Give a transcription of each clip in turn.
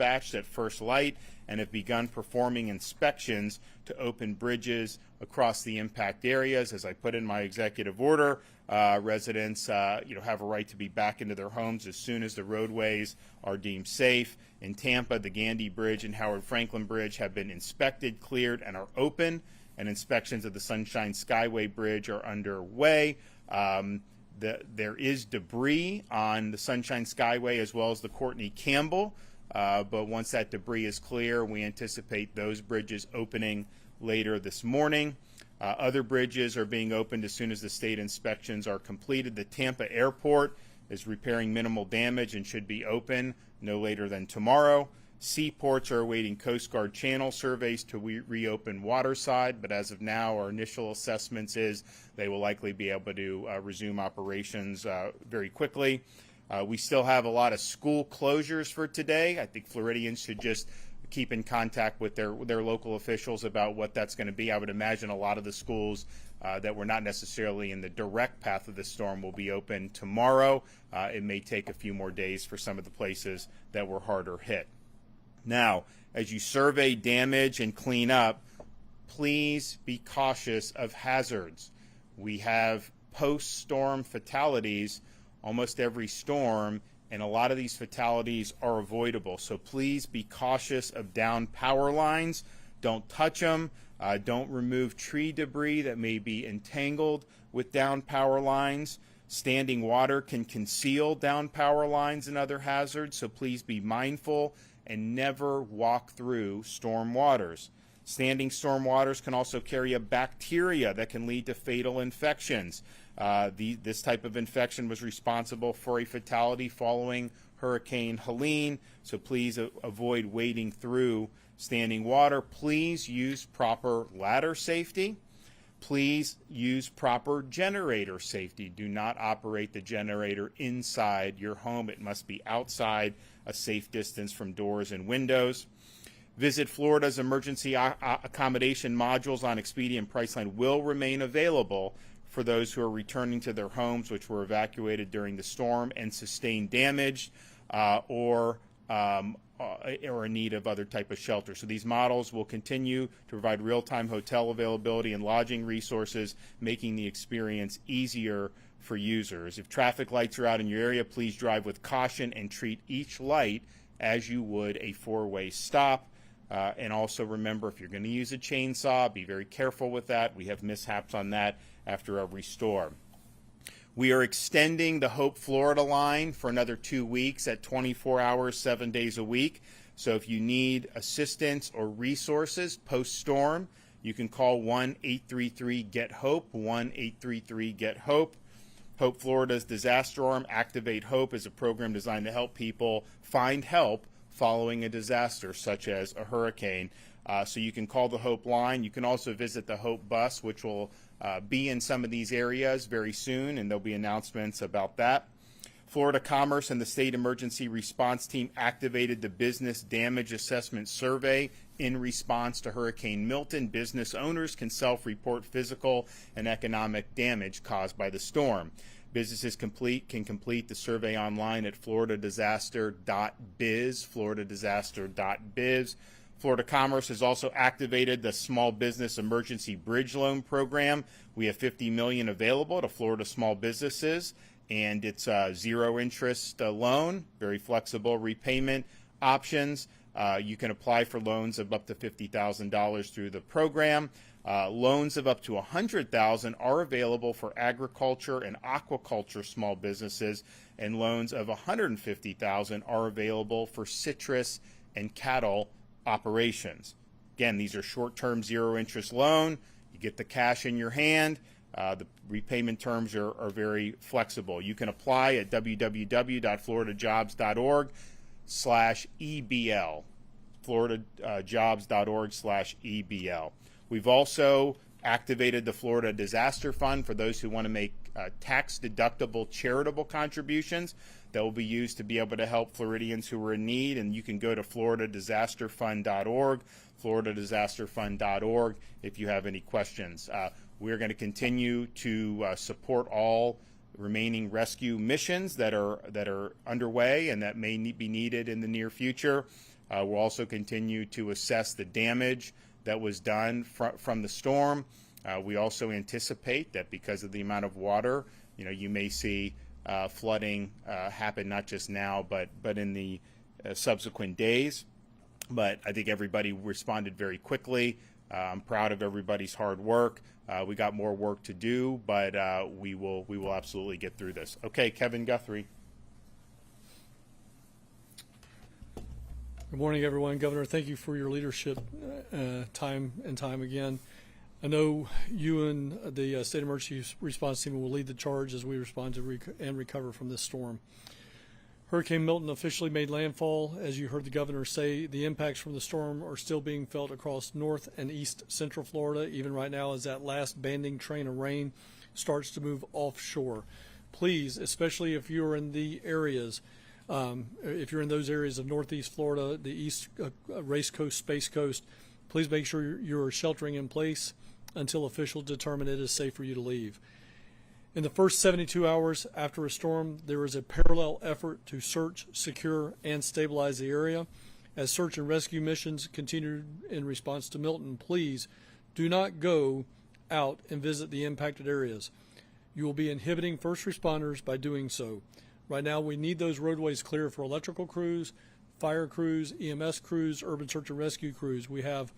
dispatched at first light and have begun performing inspections to open bridges across the impact areas. As I put in my executive order, residents have a right to be back into their homes as soon as the roadways are deemed safe. In Tampa, the Gandy Bridge and Howard Franklin Bridge have been inspected, cleared, and are open, and inspections of the Sunshine Skyway Bridge are underway. There is debris on the Sunshine Skyway as well as the Courtney Campbell, but once that debris is clear, we anticipate those bridges opening later this morning. Other bridges are being opened as soon as the state inspections are completed. The Tampa Airport is repairing minimal damage and should be open no later than tomorrow. Seaports are awaiting Coast Guard channel surveys to reopen waterside, but as of now, our initial assessments is they will likely be able to resume operations very quickly. We still have a lot of school closures for today. I think Floridians should just keep in contact with their local officials about what that's going to be. I would imagine a lot of the schools that were not necessarily in the direct path of the storm will be open tomorrow. It may take a few more days for some of the places that were harder hit. Now, as you survey damage and clean up, please be cautious of hazards. We have post-storm fatalities almost every storm, and a lot of these fatalities are avoidable. So please be cautious of downed power lines. Don't touch them. Don't remove tree debris that may be entangled with downed power lines. Standing water can conceal downed power lines and other hazards, so please be mindful and never walk through storm waters. Standing storm waters can also carry a bacteria that can lead to fatal infections. This type of infection was responsible for a fatality following Hurricane Helene, so please avoid wading through standing water. Please use proper ladder safety. Please use proper generator safety. Do not operate the generator inside your home. It must be outside, a safe distance from doors and windows. Visit Florida's emergency accommodation modules on Expedia and Priceline will remain available for those who are returning to their homes which were evacuated during the storm and sustained damage or in need of other type of shelter. So these models will continue to provide real-time hotel availability and lodging resources, making the experience easier for users. If traffic lights are out in your area, please drive with caution and treat each light as you would a four-way stop. And also remember, if you're going to use a chainsaw, be very careful with that. We have mishaps on that after every storm. We are extending the Hope Florida line for another 2 weeks at 24 hours, 7 days a week. So if you need assistance or resources post-storm, you can call 1-833-GET-HOPE, 1-833-GET-HOPE. Hope Florida's disaster arm, Activate Hope, is a program designed to help people find help following a disaster such as a hurricane. So you can call the Hope line. You can also visit the Hope bus, which will be in some of these areas very soon, and there'll be announcements about that. Florida Commerce and the State Emergency Response Team activated the Business Damage Assessment Survey in response to Hurricane Milton. Business owners can self-report physical and economic damage caused by the storm. Businesses can complete the survey online at floridadisaster.biz, floridadisaster.biz. Florida Commerce has also activated the Small Business Emergency Bridge Loan Program. We have $50 million available to Florida small businesses, and it's a zero-interest loan, very flexible repayment options. You can apply for loans of up to $50,000 through the program. Loans of up to $100,000 are available for agriculture and aquaculture small businesses, and loans of $150,000 are available for citrus and cattle operations. Again, these are short-term zero-interest loan. You get the cash in your hand. The repayment terms are very flexible. You can apply at www.floridajobs.org/EBL, floridajobs.org/EBL. We've also activated the Florida Disaster Fund for those who want to make tax-deductible charitable contributions that will be used to be able to help Floridians who are in need. And you can go to floridadisasterfund.org, floridadisasterfund.org, if you have any questions. We're going to continue to support all remaining rescue missions that are underway and that may be needed in the near future. We'll also continue to assess the damage that was done from the storm. We also anticipate that because of the amount of water, you may see flooding happen not just now, but in the subsequent days. But I think everybody responded very quickly. I'm proud of everybody's hard work. We got more work to do, but we will absolutely get through this. Okay, Kevin Guthrie. Good morning, everyone. Governor, thank you for your leadership time and time again. I know you and the State Emergency Response Team will lead the charge as we respond to and recover from this storm. Hurricane Milton officially made landfall. As you heard the governor say, the impacts from the storm are still being felt across north and east central Florida, even right now as that last banding train of rain starts to move offshore. Please, especially if you're in the areas, if you're in those areas of northeast Florida, the east Race Coast, Space Coast, please make sure you're sheltering in place until officials determine it is safe for you to leave. In the first 72 hours after a storm, there is a parallel effort to search, secure, and stabilize the area. As search and rescue missions continue in response to Milton, please do not go out and visit the impacted areas. You will be inhibiting first responders by doing so. Right now, we need those roadways clear for electrical crews, fire crews, EMS crews, urban search and rescue crews. We have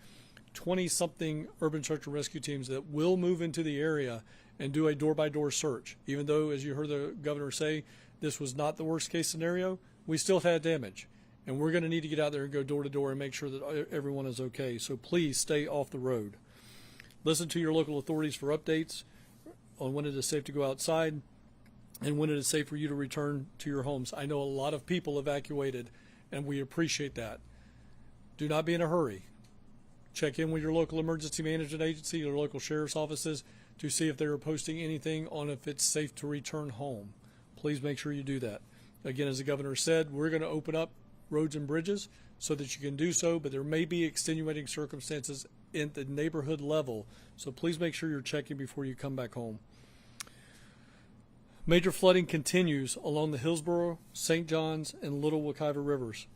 20-something urban search and rescue teams that will move into the area and do a door-by-door search. Even though, as you heard the governor say, this was not the worst-case scenario, we still had damage. And we're going to need to get out there and go door-to-door and make sure that everyone is okay. So please stay off the road. Listen to your local authorities for updates on when it is safe to go outside and when it is safe for you to return to your homes. I know a lot of people evacuated, and we appreciate that. Do not be in a hurry. Check in with your local emergency management agency, your local sheriff's offices, to see if they are posting anything on if it's safe to return home. Please make sure you do that. Again, as the governor said, we're going to open up roads and bridges so that you can do so, but there may be extenuating circumstances at the neighborhood level, so please make sure you're checking before you come back home. Major flooding continues along the Hillsborough, St. Johns, and Little Wekiva rivers.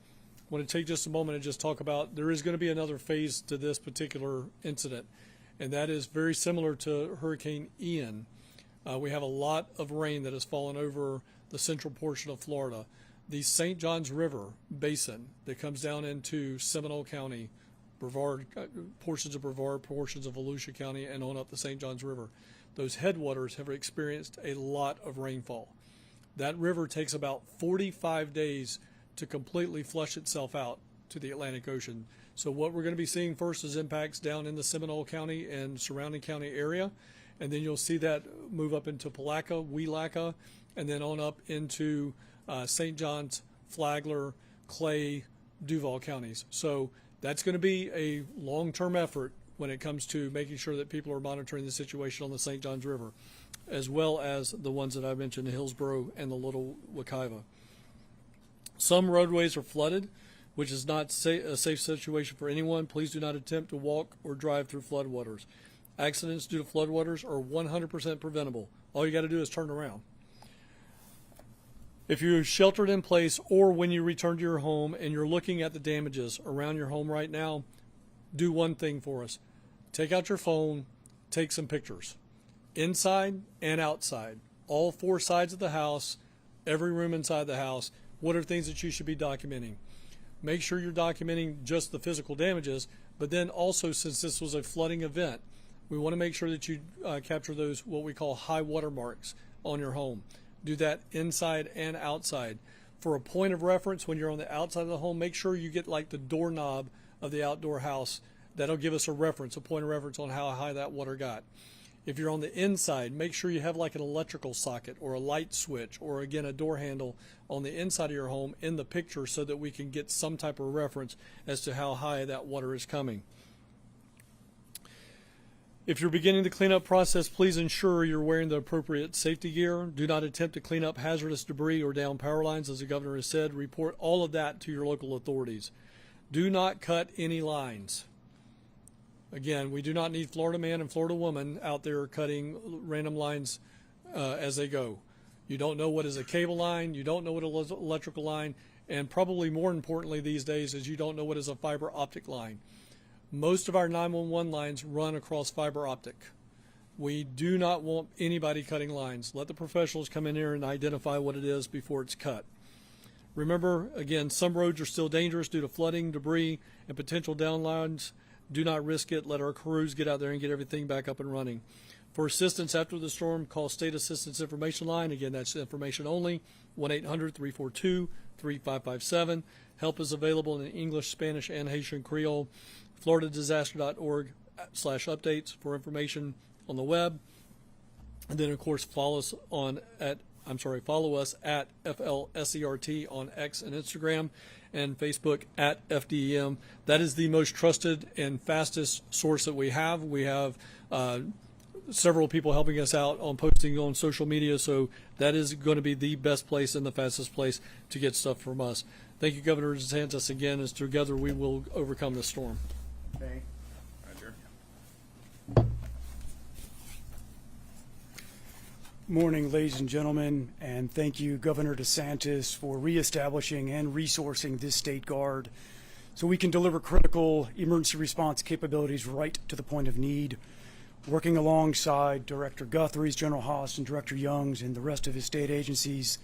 I want to take just a moment and just talk about there is going to be another phase to this particular incident, and that is very similar to Hurricane Ian. We have a lot of rain that has fallen over the central portion of Florida. The St. Johns River basin that comes down into Seminole County, Brevard, portions of Brevard, portions of Volusia County, and on up the St. Johns River. Those headwaters have experienced a lot of rainfall. That river takes about 45 days to completely flush itself out to the Atlantic Ocean. So what we're going to be seeing first is impacts down in the Seminole County and surrounding county area, and then you'll see that move up into Palatka, Weelacka, and then on up into St. John's, Flagler, Clay, Duval counties. So that's going to be a long-term effort when it comes to making sure that people are monitoring the situation on the St. Johns River, as well as the ones that I mentioned, the Hillsborough and the Little Wekiva. Some roadways are flooded, which is not a safe situation for anyone. Please do not attempt to walk or drive through floodwaters. Accidents due to floodwaters are 100% preventable. All you got to do is turn around. If you're sheltered in place or when you return to your home and you're looking at the damages around your home right now, do one thing for us. Take out your phone, take some pictures. Inside and outside. All four sides of the house, every room inside the house. What are things that you should be documenting? Make sure you're documenting just the physical damages, but then also, since this was a flooding event, we want to make sure that you capture those what we call high water marks on your home. Do that inside and outside. For a point of reference, when you're on the outside of the home, make sure you get like the doorknob of the outdoor house. That'll give us a reference, a point of reference on how high that water got. If you're on the inside, make sure you have like an electrical socket or a light switch or, again, a door handle on the inside of your home in the picture so that we can get some type of reference as to how high that water is coming. If you're beginning the cleanup process, please ensure you're wearing the appropriate safety gear. Do not attempt to clean up hazardous debris or down power lines, as the governor has said. Report all of that to your local authorities. Do not cut any lines. Again, we do not need Florida man and Florida woman out there cutting random lines as they go. You don't know what is a cable line. You don't know what is an electrical line. And probably more importantly these days is you don't know what is a fiber optic line. Most of our 911 lines run across fiber optic. We do not want anybody cutting lines. Let the professionals come in here and identify what it is before it's cut. Remember, again, some roads are still dangerous due to flooding, debris, and potential downlines. Do not risk it. Let our crews get out there and get everything back up and running. For assistance after the storm, call State Assistance Information Line. Again, that's information only, 1-800-342-3557. Help is available in English, Spanish, and Haitian Creole. FloridaDisaster.org/updates for information on the web. And then, of course, follow us at FLSERT on X and Instagram, and Facebook at FDEM. That is the most trusted and fastest source that we have. We have several people helping us out on posting on social media, so that is going to be the best place and the fastest place to get stuff from us. Thank you, Governor DeSantis, again, as together we will overcome this storm. Okay. Roger. Morning, ladies and gentlemen, and thank you, Governor DeSantis, for reestablishing and resourcing this state guard so we can deliver critical emergency response capabilities right to the point of need. Working alongside Director Guthrie's, General Haas, and Director Young's and the rest of his state agencies,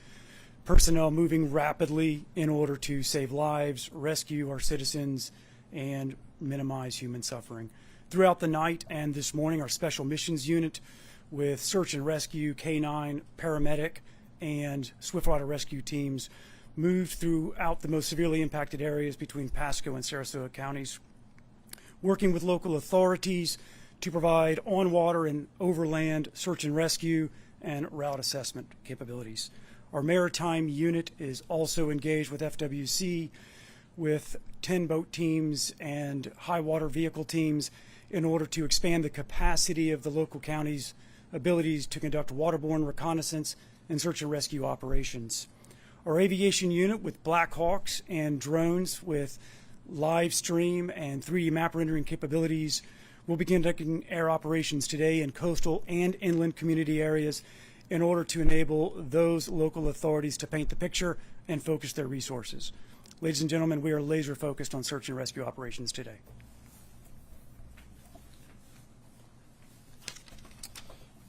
personnel moving rapidly in order to save lives, rescue our citizens, and minimize human suffering. Throughout the night and this morning, our Special Missions Unit with search and rescue, K-9, paramedic, and swiftwater rescue teams moved throughout the most severely impacted areas between Pasco and Sarasota counties, working with local authorities to provide on-water and overland search and rescue and route assessment capabilities. Our maritime unit is also engaged with FWC with 10 boat teams and high water vehicle teams in order to expand the capacity of the local counties' abilities to conduct waterborne reconnaissance and search and rescue operations. Our aviation unit with Black Hawks and drones with live stream and 3D map rendering capabilities will begin conducting air operations today in coastal and inland community areas in order to enable those local authorities to paint the picture and focus their resources. Ladies and gentlemen, we are laser focused on search and rescue operations today.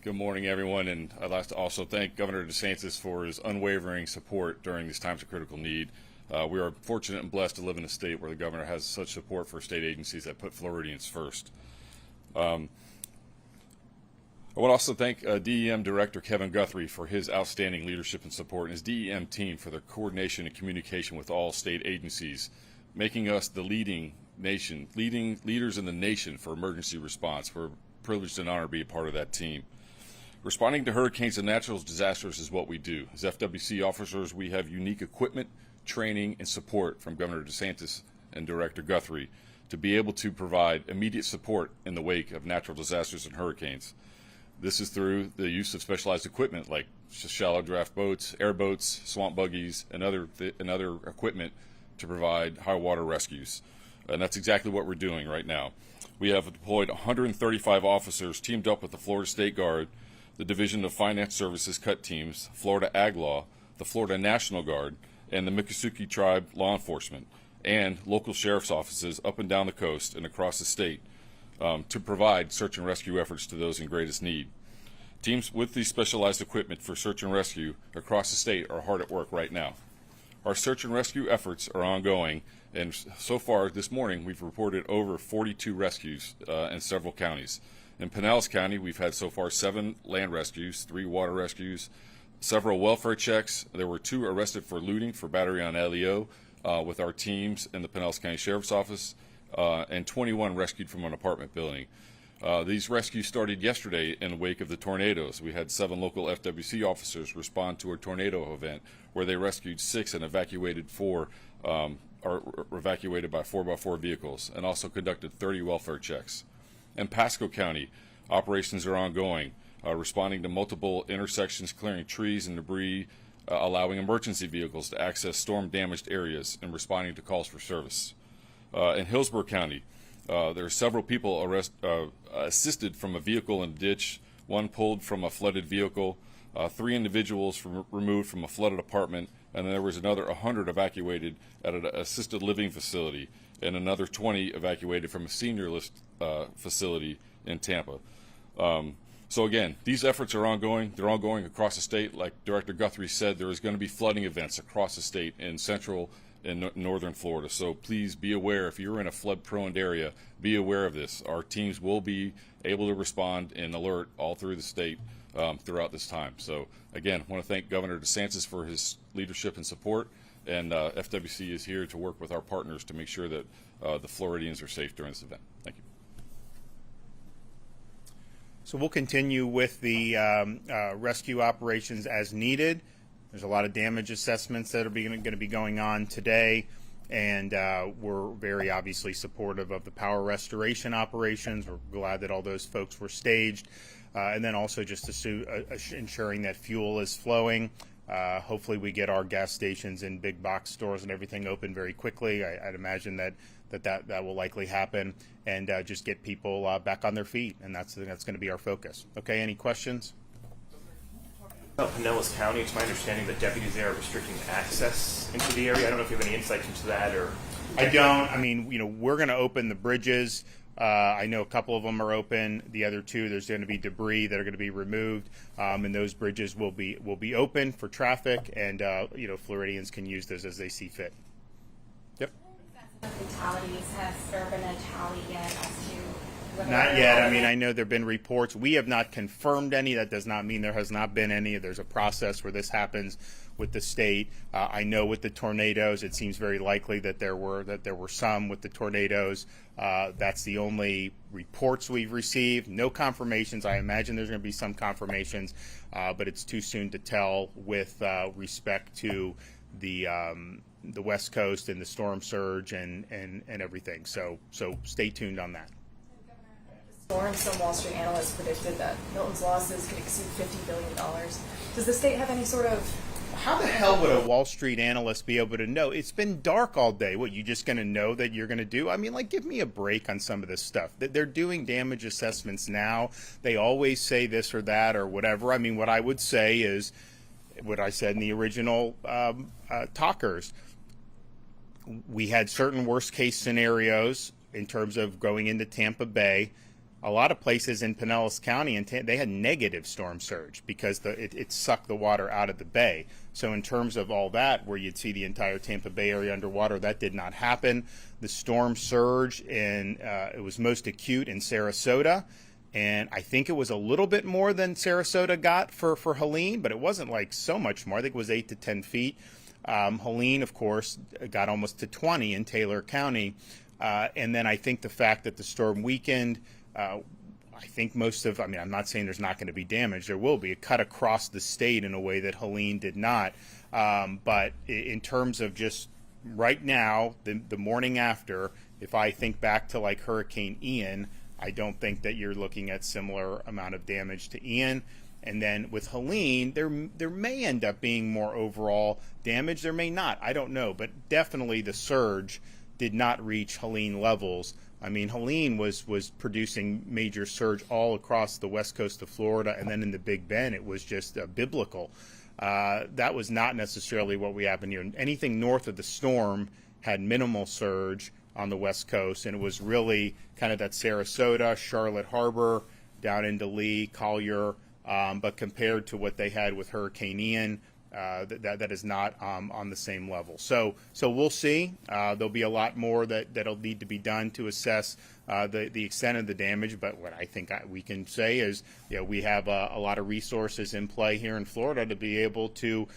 Good morning, everyone, and I'd like to also thank Governor DeSantis for his unwavering support during these times of critical need. We are fortunate and blessed to live in a state where the governor has such support for state agencies that put Floridians first. I want to also thank DEM Director Kevin Guthrie for his outstanding leadership and support, and his DEM team for their coordination and communication with all state agencies, making us the leading leaders in the nation for emergency response. We're privileged and honored to be a part of that team. Responding to hurricanes and natural disasters is what we do. As FWC officers, we have unique equipment, training, and support from Governor DeSantis and Director Guthrie to be able to provide immediate support in the wake of natural disasters and hurricanes. This is through the use of specialized equipment like shallow draft boats, airboats, swamp buggies, and other equipment to provide high water rescues. And that's exactly what we're doing right now. We have deployed 135 officers teamed up with the Florida State Guard, the Division of Finance Services Cut Teams, Florida Ag Law, the Florida National Guard, and the Miccosukee Tribe Law Enforcement, and local sheriff's offices up and down the coast and across the state to provide search and rescue efforts to those in greatest need. Teams with these specialized equipment for search and rescue across the state are hard at work right now. Our search and rescue efforts are ongoing, and so far this morning we've reported over 42 rescues in several counties. In Pinellas County, we've had so far 7 land rescues, 3 water rescues, several welfare checks. There were 2 arrested for looting for battery on LEO with our teams in the Pinellas County Sheriff's Office, and 21 rescued from an apartment building. These rescues started yesterday in the wake of the tornadoes. We had 7 local FWC officers respond to a tornado event where they rescued 6 and evacuated 4, or evacuated by 4x4 vehicles, and also conducted 30 welfare checks. In Pasco County, operations are ongoing, responding to multiple intersections, clearing trees and debris, allowing emergency vehicles to access storm-damaged areas, and responding to calls for service. In Hillsborough County, there are several people assisted from a vehicle in a ditch, 1 pulled from a flooded vehicle, 3 individuals removed from a flooded apartment, and there was another 100 evacuated at an assisted living facility, and another 20 evacuated from a senior list facility in Tampa. So again, these efforts are ongoing. They're ongoing across the state. Like Director Guthrie said, there is going to be flooding events across the state in central and northern Florida. So please be aware, if you're in a flood-prone area, be aware of this. Our teams will be able to respond and alert all through the state throughout this time. So again, I want to thank Governor DeSantis for his leadership and support, and FWC is here to work with our partners to make sure that the Floridians are safe during this event. Thank you. So we'll continue with the rescue operations as needed. There's a lot of damage assessments that are going to be going on today, and we're very obviously supportive of the power restoration operations. We're glad that all those folks were staged, and then also just ensuring that fuel is flowing. Hopefully we get our gas stations and big box stores and everything open very quickly. I'd imagine that will likely happen, and just get people back on their feet, and that's going to be our focus. Okay, any questions? About Pinellas County, it's my understanding that deputies there are restricting access into the area. I don't know if you have any insights into that, or I don't. I mean, we're going to open the bridges. I know a couple of them are open. The other two, there's going to be debris that are going to be removed, and those bridges will be open for traffic, and Floridians can use those as they see fit. Yep. Fatalities, has there been a tally yet as to whether Not yet. I mean, I know there have been reports. We have not confirmed any. That does not mean there has not been any. There's a process where this happens with the state. I know with the tornadoes, it seems very likely that there were some with the tornadoes. That's the only reports we've received. No confirmations. I imagine there's going to be some confirmations, but it's too soon to tell with respect to the West Coast and the storm surge and everything. So stay tuned on that. Storm, some Wall Street analysts predicted that Milton's losses could exceed $50 billion. Does the state have any sort of... How the hell would a Wall Street analyst be able to know? It's been dark all day. What, you just going to know that you're going to do? I mean, give me a break on some of this stuff. They're doing damage assessments now. They always say this or that or whatever. I mean, what I would say is what I said in the original talkers. We had certain worst case scenarios in terms of going into Tampa Bay. A lot of places in Pinellas County, they had negative storm surge because it sucked the water out of the bay. So in terms of all that, where you'd see the entire Tampa Bay area underwater, that did not happen. The storm surge, it was most acute in Sarasota, and I think it was a little bit more than Sarasota got for Helene, but it wasn't like so much more. I think it was 8 to 10 feet. Helene, of course, got almost to 20 in Taylor County. And then I think the fact that the storm weakened, I think I'm not saying there's not going to be damage. There will be. It cut across the state in a way that Helene did not. But in terms of just right now, the morning after, if I think back to like Hurricane Ian, I don't think that you're looking at similar amount of damage to Ian. And then with Helene, there may end up being more overall damage. There may not. I don't know. But definitely the surge did not reach Helene levels. I mean, Helene was producing major surge all across the west coast of Florida, and then in the Big Bend, it was just biblical. That was not necessarily what we happened here. Anything north of the storm had minimal surge on the west coast, and it was really kind of that Sarasota, Charlotte Harbor, down into Lee, Collier, but compared to what they had with Hurricane Ian, that is not on the same level. So we'll see. There'll be a lot more that'll need to be done to assess the extent of the damage. But what I think we can say is, we have a lot of resources in play here in Florida to be able to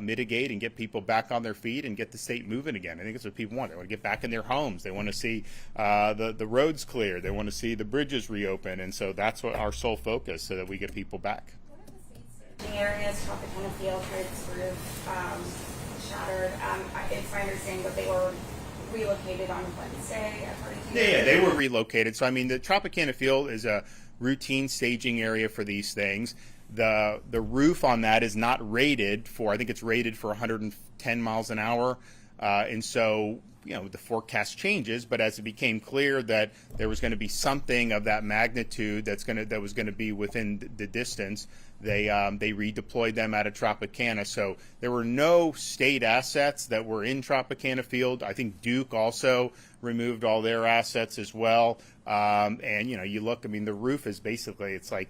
mitigate and get people back on their feet and get the state moving again. I think that's what people want. They want to get back in their homes. They want to see the roads clear. They want to see the bridges reopen. And so that's what our sole focus, so that we get people back. The areas, Tropicana Field, had its roof shattered. It's my understanding that they were relocated on Wednesday. Yeah, they were relocated. So, I mean, the Tropicana Field is a routine staging area for these things. The roof on that is not rated for, I think it's rated for 110 miles an hour. and so the forecast changes. But as it became clear that there was going to be something of that magnitude that was going to be within the distance, they redeployed them out of Tropicana. So there were no state assets that were in Tropicana Field. I think Duke also removed all their assets as well. And you look, I mean, the roof is basically it's like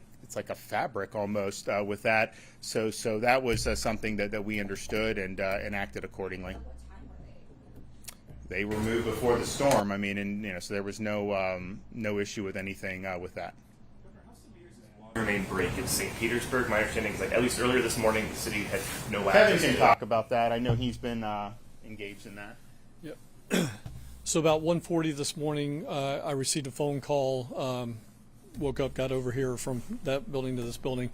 a fabric almost with that. So that was something that we understood and acted accordingly. They were moved before the storm. I mean, and so there was no issue with anything with that. Water main break in St. Petersburg. My understanding is at least earlier this morning, the city had no Kevin access can to talk about that. I know he's been engaged in that. Yep. So about 1:40 this morning, I received a phone call. Woke up, got over here from that building to this building.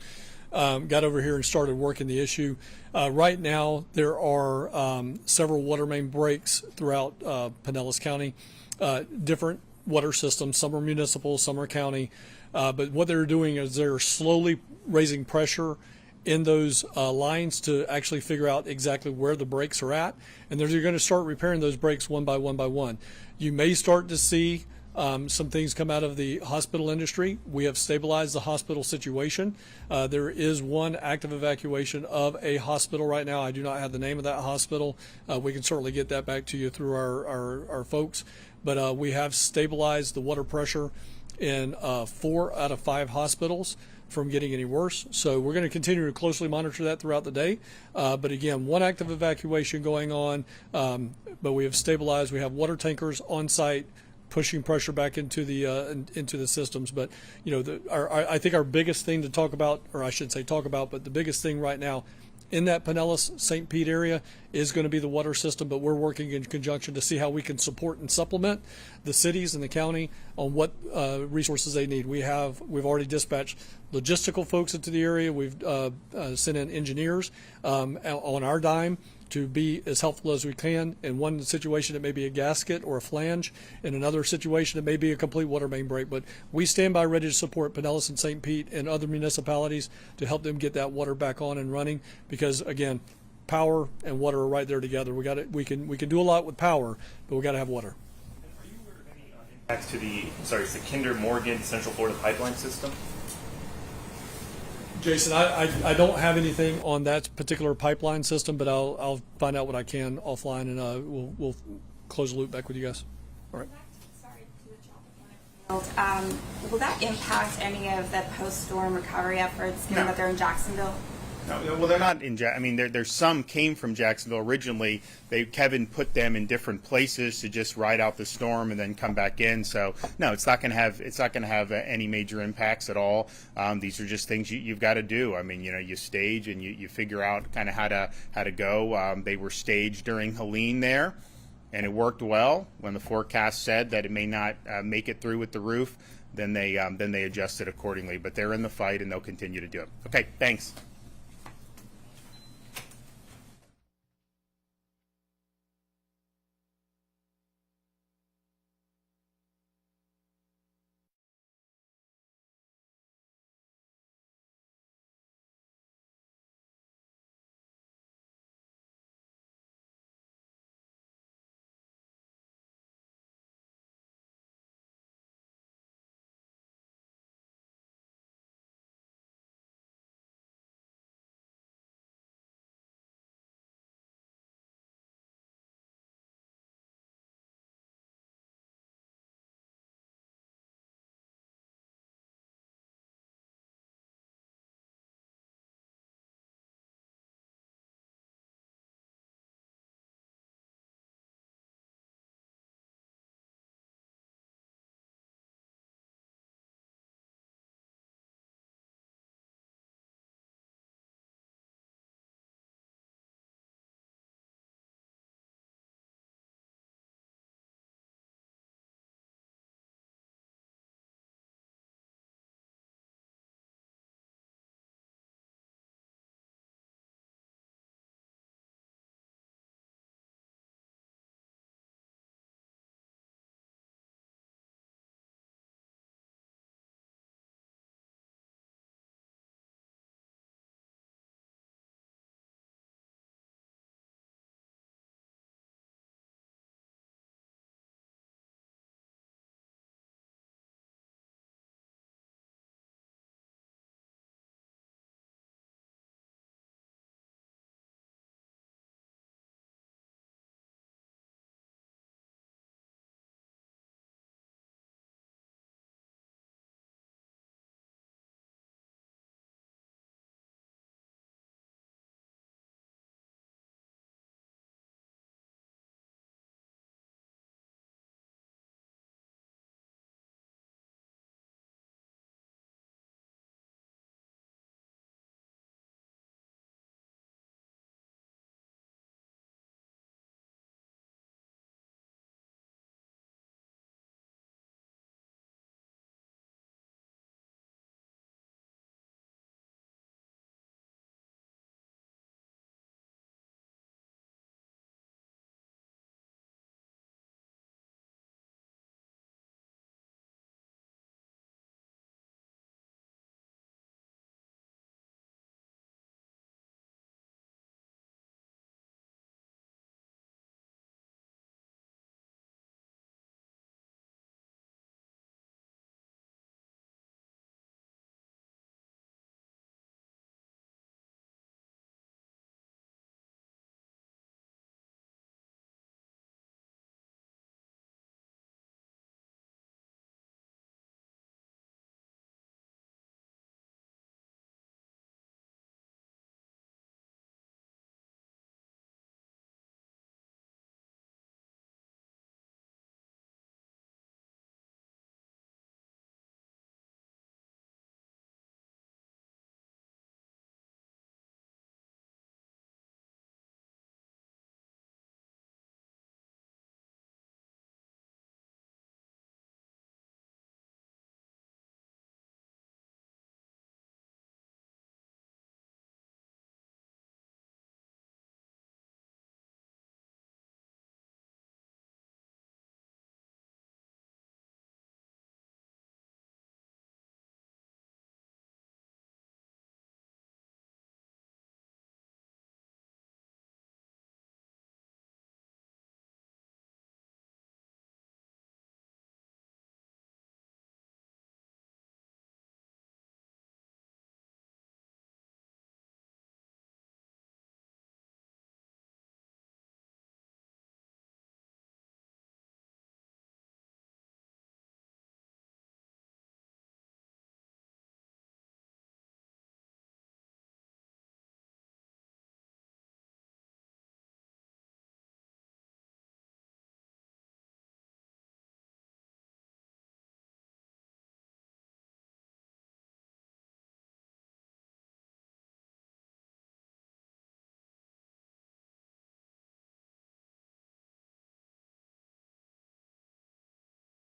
Got over here and started working the issue. Right now, there are several water main breaks throughout Pinellas County, different water systems. Some are municipal, some are county. But what they're doing is they're slowly raising pressure in those lines to actually figure out exactly where the breaks are at. And they're going to start repairing those breaks one by one by one. You may start to see some things come out of the hospital industry. We have stabilized the hospital situation. There is one active evacuation of a hospital right now. I do not have the name of that hospital. We can certainly get that back to you through our folks. But we have stabilized the water pressure in 4 out of 5 hospitals from getting any worse. So we're going to continue to closely monitor that throughout the day. But again, one active evacuation going on, but we have stabilized. We have water tankers on site pushing pressure back into the systems. But I think our biggest thing to talk about, or I should say talk about, but the biggest thing right now in that Pinellas St. Pete area is going to be the water system. But we're working in conjunction to see how we can support and supplement the cities and the county on what resources they need. We've already dispatched logistical folks into the area. We've sent in engineers on our dime to be as helpful as we can. In one situation, it may be a gasket or a flange. In another situation, it may be a complete water main break. But we stand by ready to support Pinellas and St. Pete and other municipalities to help them get that water back on and running. Because again, power and water are right there together. We can do a lot with power, but we got to have water. Are you aware of any impacts to the Kinder Morgan Central Florida pipeline system? Jason, I don't have anything on that particular pipeline system, but I'll find out what I can offline, and we'll close the loop back with you guys. All right. Sorry to the Tropicana Field. Will that impact any of the post-storm recovery efforts, given that they're in Jacksonville? No, well, they're not in. I mean, there's some came from Jacksonville originally. Kevin put them in different places to just ride out the storm and then come back in. So no, it's not going to have any major impacts at all. These are just things you've got to do. I mean, you stage and you figure out kind of how to go. They were staged during Helene there, and it worked well. When the forecast said that it may not make it through with the roof, then they adjusted accordingly. But they're in the fight and they'll continue to do it. Okay, thanks.